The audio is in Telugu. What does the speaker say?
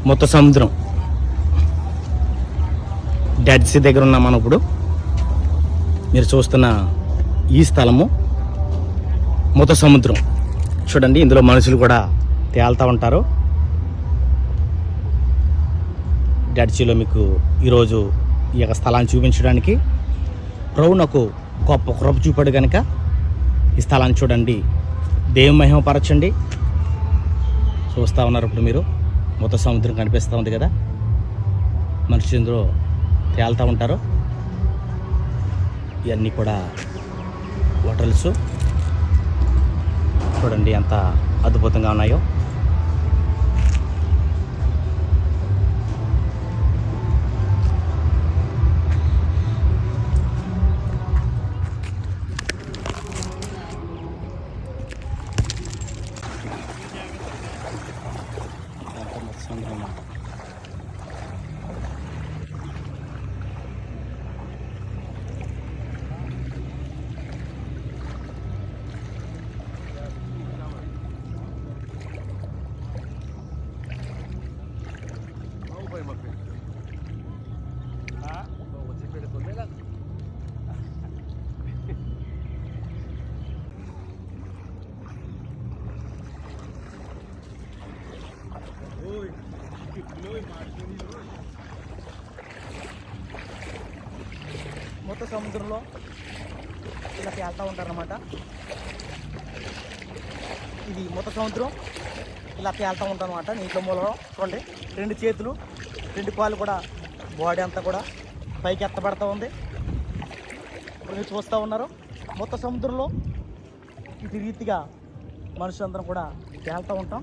మొత్తం సముద్రం. డెడ్ సీ దగ్గర ఉన్నాం మనం ఇప్పుడు. మీరు చూస్తున్న ఈ స్థలము మొత్తం సముద్రం. చూడండి, ఇందులో మనుషులు కూడా తేలుతూ ఉంటారు. డెడ్ సీలో మీకు ఈరోజు ఈ యొక్క స్థలాన్ని చూపించడానికి ప్రభు నాకు గొప్ప కృప చూపాడు కనుక ఈ స్థలాన్ని చూడండి, దేవుని మహిమపరచండి. చూస్తూ ఉన్నారు ఇప్పుడు మీరు. మొత్తం సముద్రం కనిపిస్తూ ఉంది కదా, మనుషులు ఇందులో తేలుతూ ఉంటారు. ఇవన్నీ కూడా హోటల్స్. చూడండి ఎంత అద్భుతంగా ఉన్నాయో. మొత్తం సముద్రంలో ఇలా తేలుతూ ఉంటారన్నమాట. ఇది మొత్తం సముద్రం ఇలా తేలుతూ ఉంటారన్నమాట. నీటిలో మూలలో చూడండి, 2 చేతులు 2 కాళ్ళు కూడా, బాడీ అంతా కూడా పైకి ఎత్తబడుతూ ఉంది. ఇప్పుడు మీరు చూస్తూ ఉన్నారు. మొత్తం సముద్రంలో ఇది రీతిగా మనుషులందరం కూడా తేలుతూ ఉంటాం.